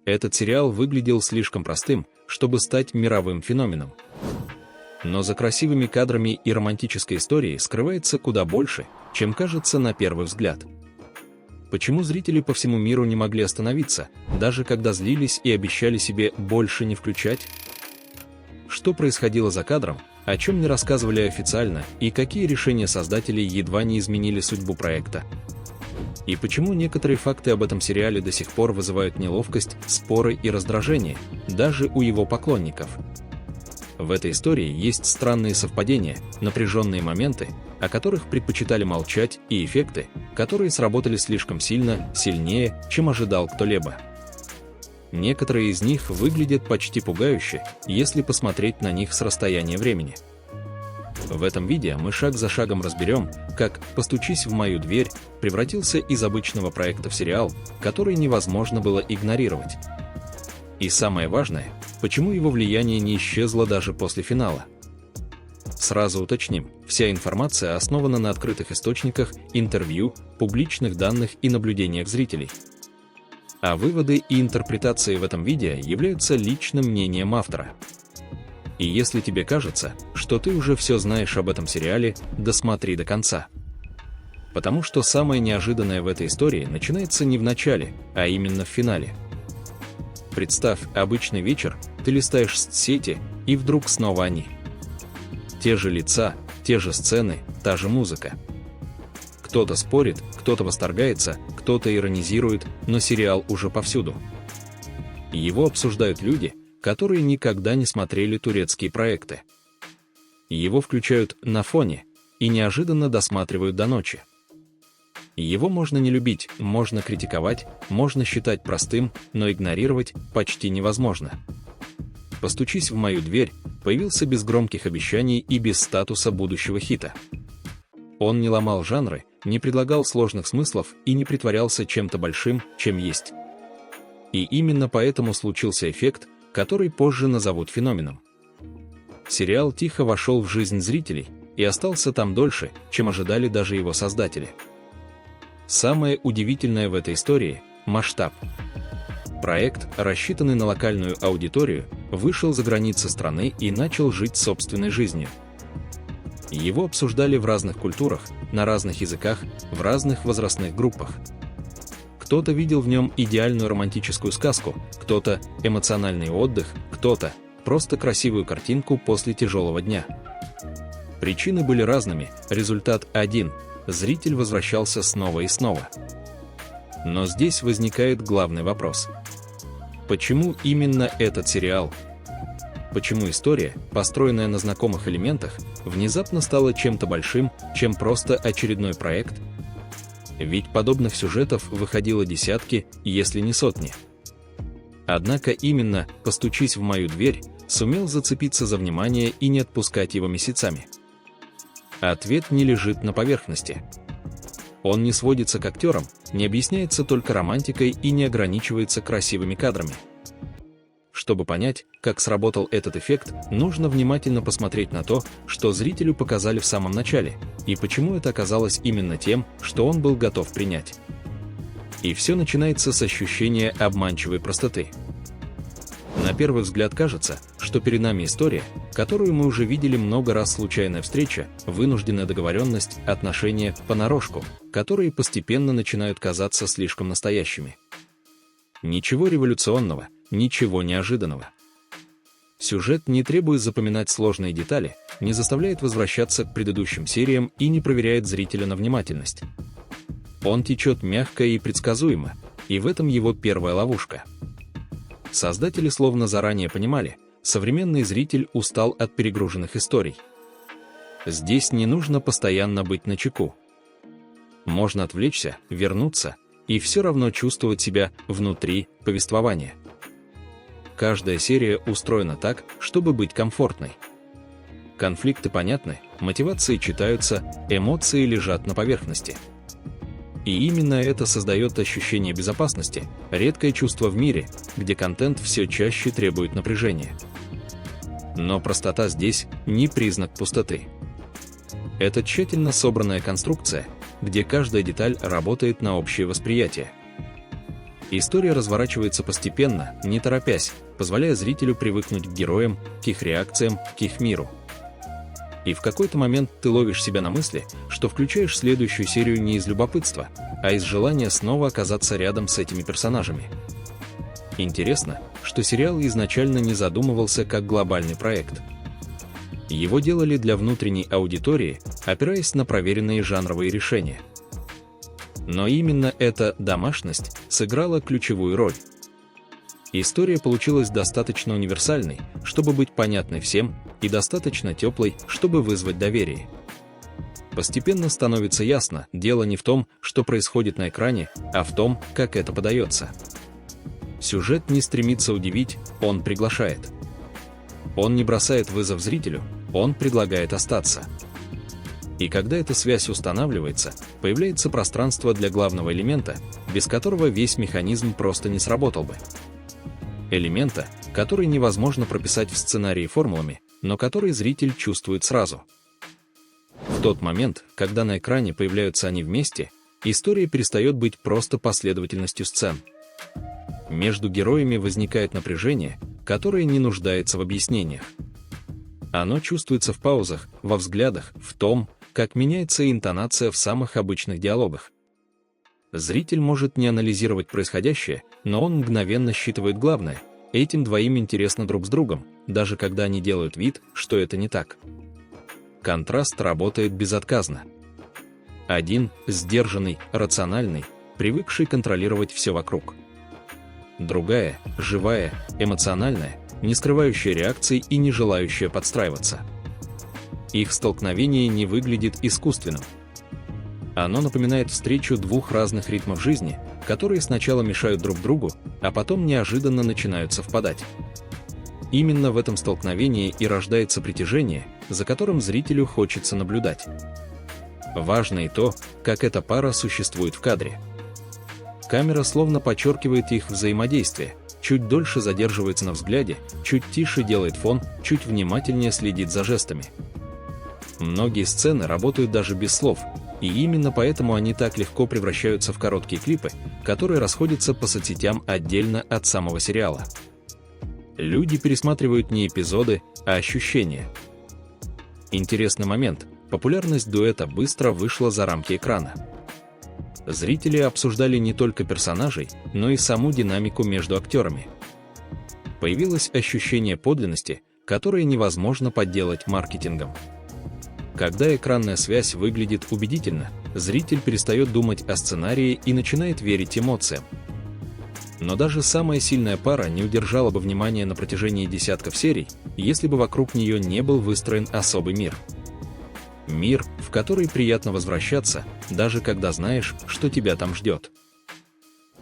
Этот сериал выглядел слишком простым, чтобы стать мировым феноменом. Но за красивыми кадрами и романтической историей скрывается куда больше, чем кажется на первый взгляд. Почему зрители по всему миру не могли остановиться, даже когда злились и обещали себе больше не включать? Что происходило за кадром, о чем не рассказывали официально, и какие решения создателей едва не изменили судьбу проекта? И почему некоторые факты об этом сериале до сих пор вызывают неловкость, споры и раздражение, даже у его поклонников? В этой истории есть странные совпадения, напряженные моменты, о которых предпочитали молчать, и эффекты, которые сработали слишком сильнее, чем ожидал кто-либо. Некоторые из них выглядят почти пугающе, если посмотреть на них с расстояния времени. В этом видео мы шаг за шагом разберем, как «Постучись в мою дверь» превратился из обычного проекта в сериал, который невозможно было игнорировать. И самое важное, почему его влияние не исчезло даже после финала. Сразу уточним, вся информация основана на открытых источниках, интервью, публичных данных и наблюдениях зрителей. А выводы и интерпретации в этом видео являются личным мнением автора. И если тебе кажется, что ты уже все знаешь об этом сериале, досмотри до конца. Потому что самое неожиданное в этой истории начинается не в начале, а именно в финале. Представь обычный вечер, ты листаешь соцсети, и вдруг снова они. Те же лица, те же сцены, та же музыка. Кто-то спорит, кто-то восторгается, кто-то иронизирует, но сериал уже повсюду. Его обсуждают люди, которые никогда не смотрели турецкие проекты. Его включают на фоне и неожиданно досматривают до ночи. Его можно не любить, можно критиковать, можно считать простым, но игнорировать почти невозможно. «Постучись в мою дверь» появился без громких обещаний и без статуса будущего хита. Он не ломал жанры, не предлагал сложных смыслов и не притворялся чем-то большим, чем есть. И именно поэтому случился эффект, который позже назовут феноменом. Сериал тихо вошел в жизнь зрителей и остался там дольше, чем ожидали даже его создатели. Самое удивительное в этой истории – масштаб. Проект, рассчитанный на локальную аудиторию, вышел за границы страны и начал жить собственной жизнью. Его обсуждали в разных культурах, на разных языках, в разных возрастных группах. Кто-то видел в нем идеальную романтическую сказку, кто-то – эмоциональный отдых, кто-то – просто красивую картинку после тяжелого дня. Причины были разными, результат один – зритель возвращался снова и снова. Но здесь возникает главный вопрос. Почему именно этот сериал? Почему история, построенная на знакомых элементах, внезапно стала чем-то большим, чем просто очередной проект? Ведь подобных сюжетов выходило десятки, если не сотни. Однако именно «Постучись в мою дверь» сумел зацепиться за внимание и не отпускать его месяцами. Ответ не лежит на поверхности. Он не сводится к актерам, не объясняется только романтикой и не ограничивается красивыми кадрами. Чтобы понять, как сработал этот эффект, нужно внимательно посмотреть на то, что зрителю показали в самом начале, и почему это оказалось именно тем, что он был готов принять. И все начинается с ощущения обманчивой простоты. На первый взгляд кажется, что перед нами история, которую мы уже видели много раз: случайная встреча, вынужденная договоренность, отношения понарошку, которые постепенно начинают казаться слишком настоящими. Ничего революционного, ничего неожиданного. Сюжет не требует запоминать сложные детали, не заставляет возвращаться к предыдущим сериям и не проверяет зрителя на внимательность. Он течет мягко и предсказуемо, и в этом его первая ловушка. Создатели словно заранее понимали, современный зритель устал от перегруженных историй. Здесь не нужно постоянно быть начеку. Можно отвлечься, вернуться и все равно чувствовать себя внутри повествования. Каждая серия устроена так, чтобы быть комфортной. Конфликты понятны, мотивации читаются, эмоции лежат на поверхности. И именно это создает ощущение безопасности, редкое чувство в мире, где контент все чаще требует напряжения. Но простота здесь не признак пустоты. Это тщательно собранная конструкция, где каждая деталь работает на общее восприятие. История разворачивается постепенно, не торопясь, позволяя зрителю привыкнуть к героям, к их реакциям, к их миру. И в какой-то момент ты ловишь себя на мысли, что включаешь следующую серию не из любопытства, а из желания снова оказаться рядом с этими персонажами. Интересно, что сериал изначально не задумывался как глобальный проект. Его делали для внутренней аудитории, опираясь на проверенные жанровые решения. Но именно эта домашность сыграла ключевую роль. История получилась достаточно универсальной, чтобы быть понятной всем, и достаточно теплой, чтобы вызвать доверие. Постепенно становится ясно, дело не в том, что происходит на экране, а в том, как это подается. Сюжет не стремится удивить, он приглашает. Он не бросает вызов зрителю, он предлагает остаться. И когда эта связь устанавливается, появляется пространство для главного элемента, без которого весь механизм просто не сработал бы. Элемента, который невозможно прописать в сценарии формулами, но который зритель чувствует сразу. В тот момент, когда на экране появляются они вместе, история перестает быть просто последовательностью сцен. Между героями возникает напряжение, которое не нуждается в объяснениях. Оно чувствуется в паузах, во взглядах, в том, как меняется интонация в самых обычных диалогах. Зритель может не анализировать происходящее, но он мгновенно считывает главное. Этим двоим интересно друг с другом, даже когда они делают вид, что это не так. Контраст работает безотказно. Один – сдержанный, рациональный, привыкший контролировать все вокруг. Другая – живая, эмоциональная, не скрывающая реакций и не желающая подстраиваться. Их столкновение не выглядит искусственным. Оно напоминает встречу двух разных ритмов жизни, которые сначала мешают друг другу, а потом неожиданно начинают совпадать. Именно в этом столкновении и рождается притяжение, за которым зрителю хочется наблюдать. Важно и то, как эта пара существует в кадре. Камера словно подчеркивает их взаимодействие, чуть дольше задерживается на взгляде, чуть тише делает фон, чуть внимательнее следит за жестами. Многие сцены работают даже без слов, и именно поэтому они так легко превращаются в короткие клипы, которые расходятся по соцсетям отдельно от самого сериала. Люди пересматривают не эпизоды, а ощущения. Интересный момент – популярность дуэта быстро вышла за рамки экрана. Зрители обсуждали не только персонажей, но и саму динамику между актерами. Появилось ощущение подлинности, которое невозможно подделать маркетингом. Когда экранная связь выглядит убедительно, зритель перестает думать о сценарии и начинает верить эмоциям. Но даже самая сильная пара не удержала бы внимания на протяжении десятков серий, если бы вокруг нее не был выстроен особый мир. Мир, в который приятно возвращаться, даже когда знаешь, что тебя там ждет.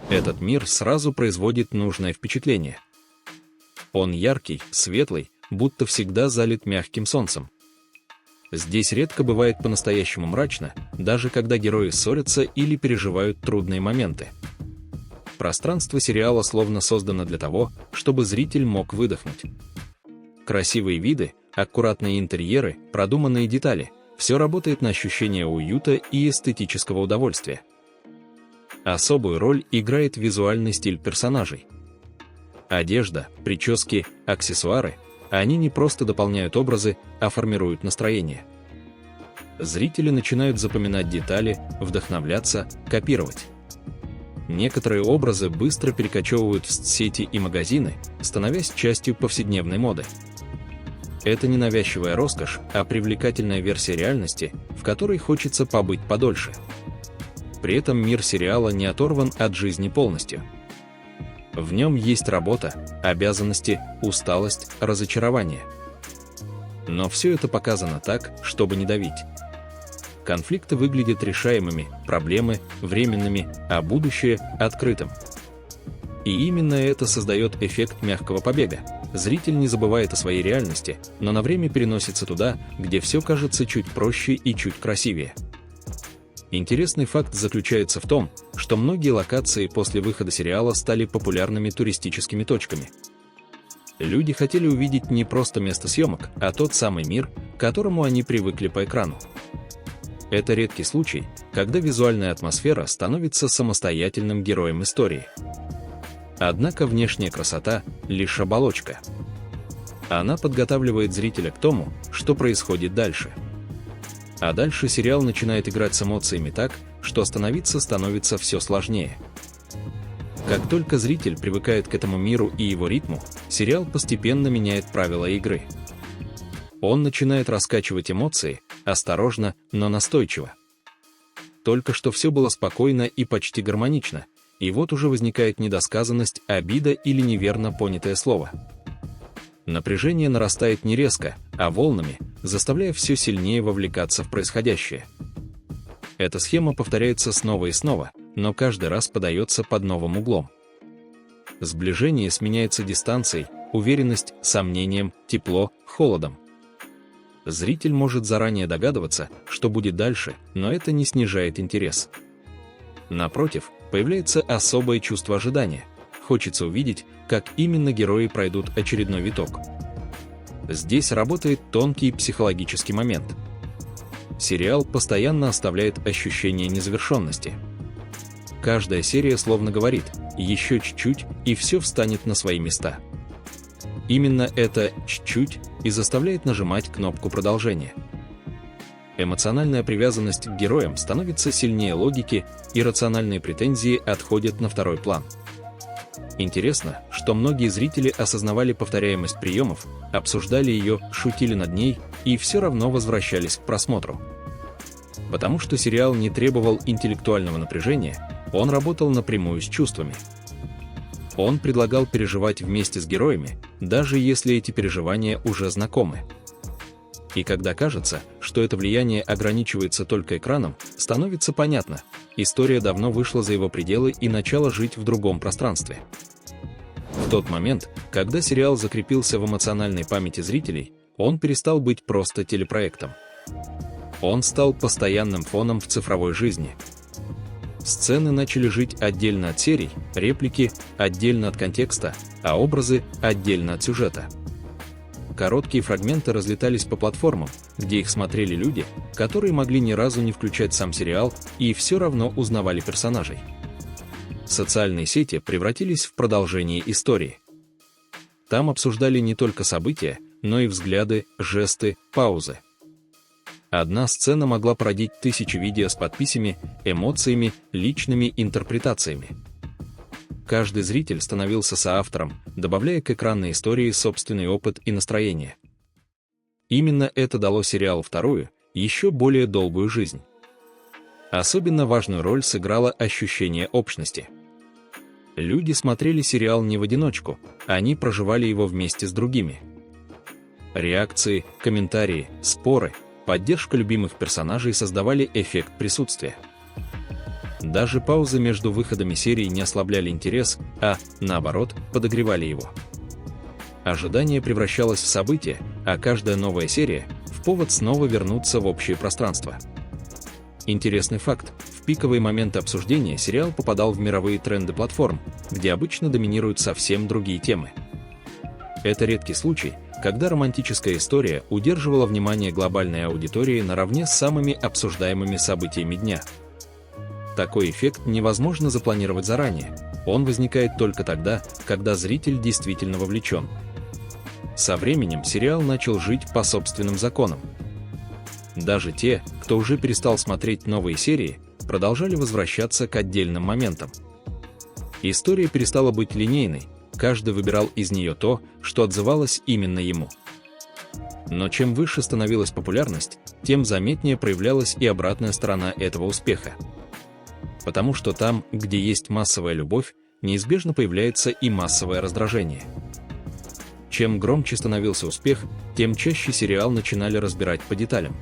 Этот мир сразу производит нужное впечатление. Он яркий, светлый, будто всегда залит мягким солнцем. Здесь редко бывает по-настоящему мрачно, даже когда герои ссорятся или переживают трудные моменты. Пространство сериала словно создано для того, чтобы зритель мог выдохнуть. Красивые виды, аккуратные интерьеры, продуманные детали – все работает на ощущение уюта и эстетического удовольствия. Особую роль играет визуальный стиль персонажей. Одежда, прически, аксессуары – они не просто дополняют образы, а формируют настроение. Зрители начинают запоминать детали, вдохновляться, копировать. Некоторые образы быстро перекочевывают в соцсети и магазины, становясь частью повседневной моды. Это не навязчивая роскошь, а привлекательная версия реальности, в которой хочется побыть подольше. При этом мир сериала не оторван от жизни полностью. В нем есть работа, обязанности, усталость, разочарование. Но все это показано так, чтобы не давить. Конфликты выглядят решаемыми, проблемы – временными, а будущее – открытым. И именно это создает эффект мягкого побега. Зритель не забывает о своей реальности, но на время переносится туда, где все кажется чуть проще и чуть красивее. Интересный факт заключается в том, что многие локации после выхода сериала стали популярными туристическими точками. Люди хотели увидеть не просто место съемок, а тот самый мир, к которому они привыкли по экрану. Это редкий случай, когда визуальная атмосфера становится самостоятельным героем истории. Однако внешняя красота — лишь оболочка. Она подготавливает зрителя к тому, что происходит дальше. А дальше сериал начинает играть с эмоциями так, что остановиться становится все сложнее. Как только зритель привыкает к этому миру и его ритму, сериал постепенно меняет правила игры. Он начинает раскачивать эмоции, осторожно, но настойчиво. Только что все было спокойно и почти гармонично, и вот уже возникает недосказанность, обида или неверно понятое слово. Напряжение нарастает не резко, а волнами, заставляя все сильнее вовлекаться в происходящее. Эта схема повторяется снова и снова, но каждый раз подается под новым углом. Сближение сменяется дистанцией, уверенность — сомнением, тепло — холодом. Зритель может заранее догадываться, что будет дальше, но это не снижает интерес. Напротив, появляется особое чувство ожидания. Хочется увидеть, как именно герои пройдут очередной виток. Здесь работает тонкий психологический момент. Сериал постоянно оставляет ощущение незавершенности. Каждая серия словно говорит: еще чуть-чуть, и все встанет на свои места. Именно это «чуть-чуть» и заставляет нажимать кнопку продолжения. Эмоциональная привязанность к героям становится сильнее логики, и рациональные претензии отходят на второй план. Интересно, что многие зрители осознавали повторяемость приемов, обсуждали ее, шутили над ней и все равно возвращались к просмотру. Потому что сериал не требовал интеллектуального напряжения, он работал напрямую с чувствами. Он предлагал переживать вместе с героями, даже если эти переживания уже знакомы. И когда кажется, что это влияние ограничивается только экраном, становится понятно: история давно вышла за его пределы и начала жить в другом пространстве. В тот момент, когда сериал закрепился в эмоциональной памяти зрителей, он перестал быть просто телепроектом. Он стал постоянным фоном в цифровой жизни. Сцены начали жить отдельно от серий, реплики отдельно от контекста, а образы отдельно от сюжета. Короткие фрагменты разлетались по платформам, где их смотрели люди, которые могли ни разу не включать сам сериал и все равно узнавали персонажей. Социальные сети превратились в продолжение истории. Там обсуждали не только события, но и взгляды, жесты, паузы. Одна сцена могла породить тысячи видео с подписями, эмоциями, личными интерпретациями. Каждый зритель становился соавтором, добавляя к экранной истории собственный опыт и настроение. Именно это дало сериалу вторую, еще более долгую жизнь. Особенно важную роль сыграло ощущение общности. Люди смотрели сериал не в одиночку, они проживали его вместе с другими. Реакции, комментарии, споры, поддержка любимых персонажей создавали эффект присутствия. Даже паузы между выходами серий не ослабляли интерес, а, наоборот, подогревали его. Ожидание превращалось в событие, а каждая новая серия — в повод снова вернуться в общее пространство. Интересный факт: в пиковые моменты обсуждения сериал попадал в мировые тренды платформ, где обычно доминируют совсем другие темы. Это редкий случай, когда романтическая история удерживала внимание глобальной аудитории наравне с самыми обсуждаемыми событиями дня. Такой эффект невозможно запланировать заранее, он возникает только тогда, когда зритель действительно вовлечен. Со временем сериал начал жить по собственным законам. Даже те, кто уже перестал смотреть новые серии, продолжали возвращаться к отдельным моментам. История перестала быть линейной, каждый выбирал из нее то, что отзывалось именно ему. Но чем выше становилась популярность, тем заметнее проявлялась и обратная сторона этого успеха. Потому что там, где есть массовая любовь, неизбежно появляется и массовое раздражение. Чем громче становился успех, тем чаще сериал начинали разбирать по деталям.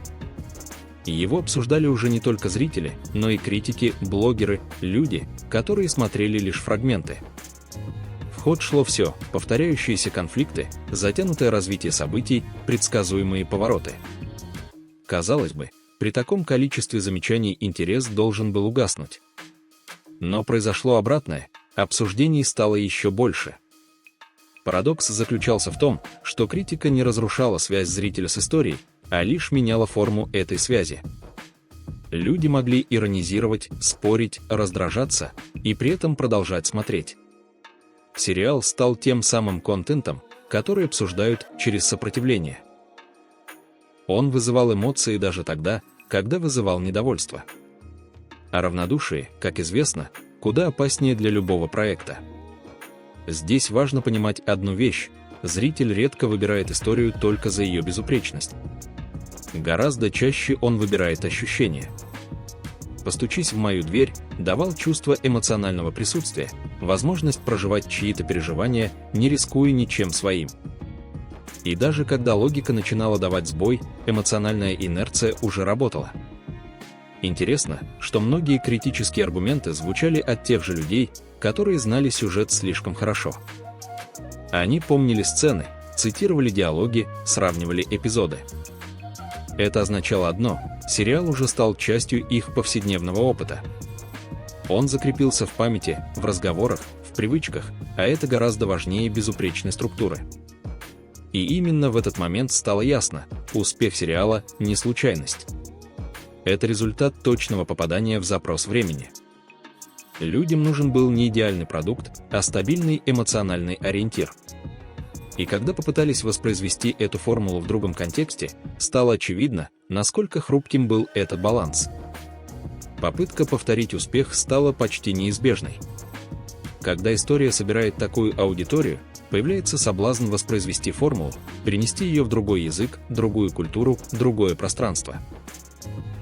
И его обсуждали уже не только зрители, но и критики, блогеры, люди, которые смотрели лишь фрагменты. В ход шло все: повторяющиеся конфликты, затянутое развитие событий, предсказуемые повороты. Казалось бы, при таком количестве замечаний интерес должен был угаснуть. Но произошло обратное: обсуждений стало еще больше. Парадокс заключался в том, что критика не разрушала связь зрителя с историей, а лишь меняла форму этой связи. Люди могли иронизировать, спорить, раздражаться и при этом продолжать смотреть. сериал стал тем самым контентом, который обсуждают через сопротивление. Он вызывал эмоции даже тогда, когда вызывал недовольство. А равнодушие, как известно, куда опаснее для любого проекта. Здесь важно понимать одну вещь: зритель редко выбирает историю только за ее безупречность. Гораздо чаще он выбирает ощущения. «Постучись в мою дверь» давал чувство эмоционального присутствия, возможность проживать чьи-то переживания, не рискуя ничем своим. И даже когда логика начинала давать сбой, эмоциональная инерция уже работала. Интересно, что многие критические аргументы звучали от тех же людей, которые знали сюжет слишком хорошо. Они помнили сцены, цитировали диалоги, сравнивали эпизоды. Это означало одно: сериал уже стал частью их повседневного опыта. Он закрепился в памяти, в разговорах, в привычках, а это гораздо важнее безупречной структуры. И именно в этот момент стало ясно: успех сериала – не случайность. Это результат точного попадания в запрос времени. Людям нужен был не идеальный продукт, а стабильный эмоциональный ориентир. И когда попытались воспроизвести эту формулу в другом контексте, стало очевидно, насколько хрупким был этот баланс. Попытка повторить успех стала почти неизбежной. Когда история собирает такую аудиторию, появляется соблазн воспроизвести формулу, перенести ее в другой язык, другую культуру, другое пространство.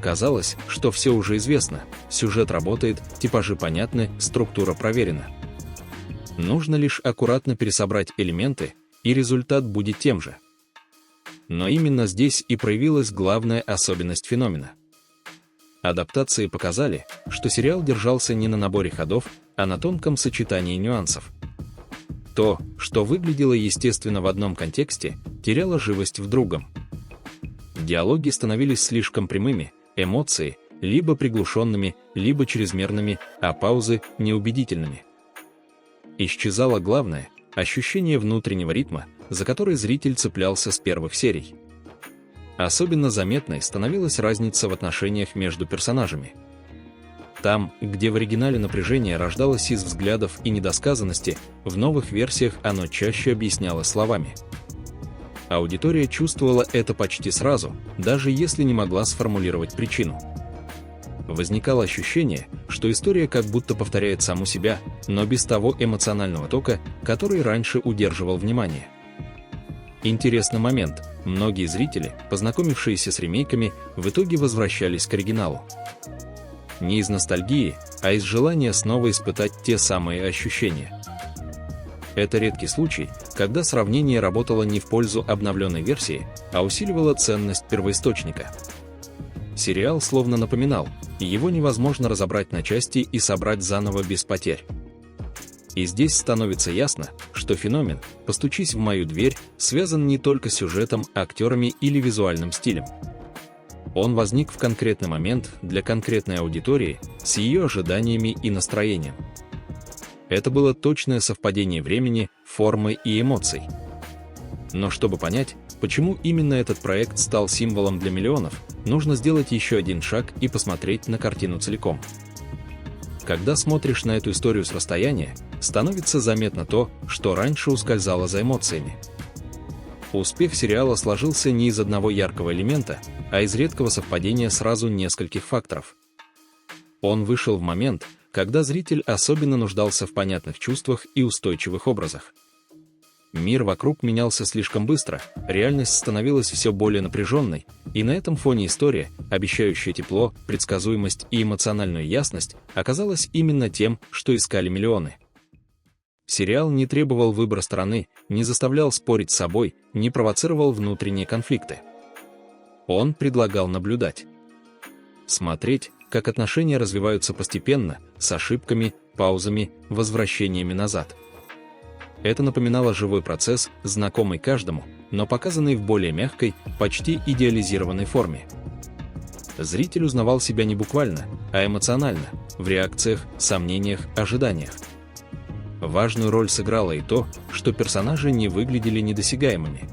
Казалось, что все уже известно, сюжет работает, типажи понятны, структура проверена. Нужно лишь аккуратно пересобрать элементы, и результат будет тем же. Но именно здесь и проявилась главная особенность феномена. Адаптации показали, что сериал держался не на наборе ходов, а на тонком сочетании нюансов. То, что выглядело естественно в одном контексте, теряло живость в другом. Диалоги становились слишком прямыми, эмоции либо приглушенными, либо чрезмерными, а паузы – неубедительными. Исчезало главное – ощущение внутреннего ритма, за который зритель цеплялся с первых серий. Особенно заметной становилась разница в отношениях между персонажами. Там, где в оригинале напряжение рождалось из взглядов и недосказанности, в новых версиях оно чаще объяснялось словами. Аудитория чувствовала это почти сразу, даже если не могла сформулировать причину. Возникало ощущение, что история как будто повторяет саму себя, но без того эмоционального тока, который раньше удерживал внимание. Интересный момент: многие зрители, познакомившиеся с ремейками, в итоге возвращались к оригиналу. Не из ностальгии, а из желания снова испытать те самые ощущения. Это редкий случай, когда сравнение работало не в пользу обновленной версии, а усиливало ценность первоисточника. Сериал словно напоминал: его невозможно разобрать на части и собрать заново без потерь. И здесь становится ясно, что феномен «Постучись в мою дверь» связан не только с сюжетом, актерами или визуальным стилем. Он возник в конкретный момент для конкретной аудитории с ее ожиданиями и настроением. Это было точное совпадение времени, формы и эмоций. Но чтобы понять, почему именно этот проект стал символом для миллионов, нужно сделать еще один шаг и посмотреть на картину целиком. Когда смотришь на эту историю с расстояния, становится заметно то, что раньше ускользало за эмоциями. Успех сериала сложился не из одного яркого элемента, а из редкого совпадения сразу нескольких факторов. Он вышел в момент, когда зритель особенно нуждался в понятных чувствах и устойчивых образах. Мир вокруг менялся слишком быстро, реальность становилась все более напряженной, и на этом фоне история, обещающая тепло, предсказуемость и эмоциональную ясность, оказалась именно тем, что искали миллионы. Сериал не требовал выбора стороны, не заставлял спорить с собой, не провоцировал внутренние конфликты. Он предлагал наблюдать. Смотреть, как отношения развиваются постепенно, с ошибками, паузами, возвращениями назад. Это напоминало живой процесс, знакомый каждому, но показанный в более мягкой, почти идеализированной форме. Зритель узнавал себя не буквально, а эмоционально, в реакциях, сомнениях, ожиданиях. Важную роль сыграло и то, что персонажи не выглядели недосягаемыми.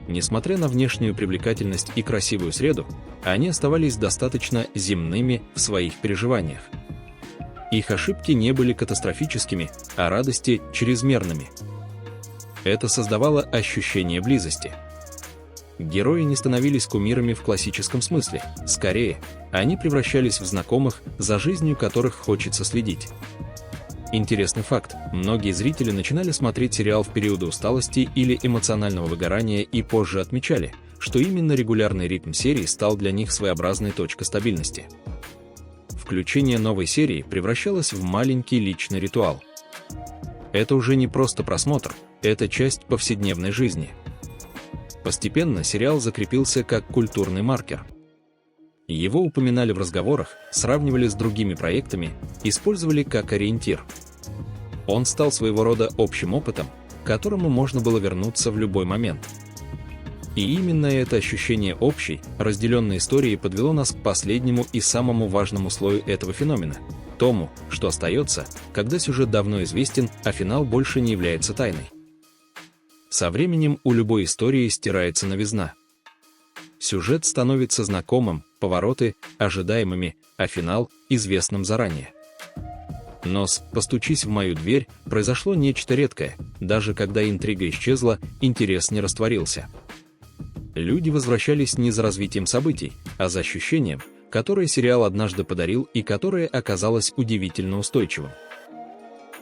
Несмотря на внешнюю привлекательность и красивую среду, они оставались достаточно земными в своих переживаниях. Их ошибки не были катастрофическими, а радости – чрезмерными. Это создавало ощущение близости. Герои не становились кумирами в классическом смысле, скорее, они превращались в знакомых, за жизнью которых хочется следить. Интересный факт: многие зрители начинали смотреть сериал в периоды усталости или эмоционального выгорания и позже отмечали, что именно регулярный ритм серии стал для них своеобразной точкой стабильности. Включение новой серии превращалось в маленький личный ритуал. Это уже не просто просмотр, это часть повседневной жизни. Постепенно сериал закрепился как культурный маркер. Его упоминали в разговорах, сравнивали с другими проектами, использовали как ориентир. Он стал своего рода общим опытом, к которому можно было вернуться в любой момент. И именно это ощущение общей, разделенной истории подвело нас к последнему и самому важному слою этого феномена – тому, что остается, когда сюжет давно известен, а финал больше не является тайной. Со временем у любой истории стирается новизна. Сюжет становится знакомым, повороты – ожидаемыми, а финал – известным заранее. Но с «Постучись в мою дверь» произошло нечто редкое, даже когда интрига исчезла, интерес не растворился. Люди возвращались не за развитием событий, а за ощущением, которое сериал однажды подарил и которое оказалось удивительно устойчивым.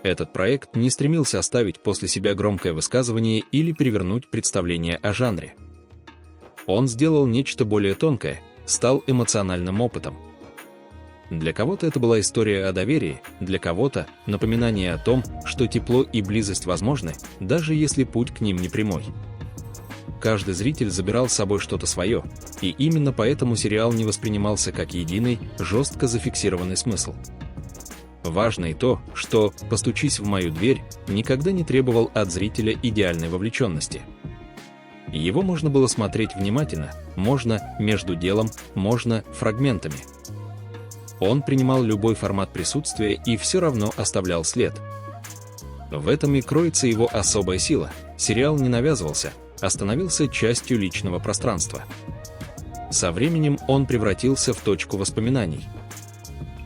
Этот проект не стремился оставить после себя громкое высказывание или перевернуть представление о жанре. Он сделал нечто более тонкое, стал эмоциональным опытом. Для кого-то это была история о доверии, для кого-то – напоминание о том, что тепло и близость возможны, даже если путь к ним не прямой. Каждый зритель забирал с собой что-то свое, и именно поэтому сериал не воспринимался как единый, жестко зафиксированный смысл. Важно и то, что «Постучись в мою дверь» никогда не требовал от зрителя идеальной вовлеченности. Его можно было смотреть внимательно, можно между делом, можно фрагментами. Он принимал любой формат присутствия и все равно оставлял след. В этом и кроется его особая сила. Сериал не навязывался, а становился частью личного пространства. Со временем он превратился в точку воспоминаний.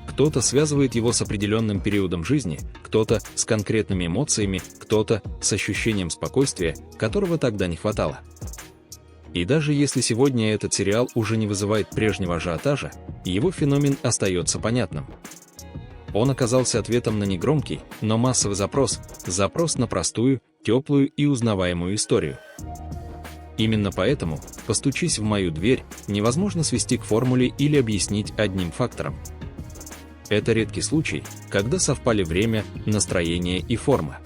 Кто-то связывает его с определенным периодом жизни, кто-то с конкретными эмоциями, кто-то с ощущением спокойствия, которого тогда не хватало. И даже если сегодня этот сериал уже не вызывает прежнего ажиотажа, его феномен остается понятным. Он оказался ответом на негромкий, но массовый запрос на простую, теплую и узнаваемую историю. Именно поэтому «Постучись в мою дверь» невозможно свести к формуле или объяснить одним фактором. Это редкий случай, когда совпали время, настроение и форма.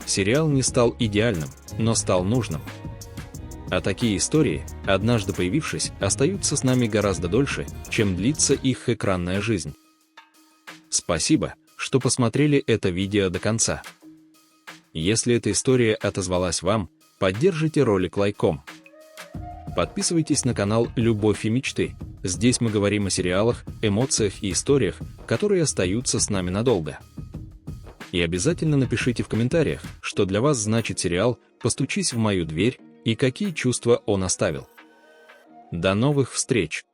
Сериал не стал идеальным, но стал нужным. А такие истории, однажды появившись, остаются с нами гораздо дольше, чем длится их экранная жизнь. Спасибо, что посмотрели это видео до конца. Если эта история отозвалась вам, поддержите ролик лайком. Подписывайтесь на канал «Любовь и мечты». Здесь мы говорим о сериалах, эмоциях и историях, которые остаются с нами надолго. И обязательно напишите в комментариях, что для вас значит сериал «Постучись в мою дверь» и какие чувства он оставил. До новых встреч!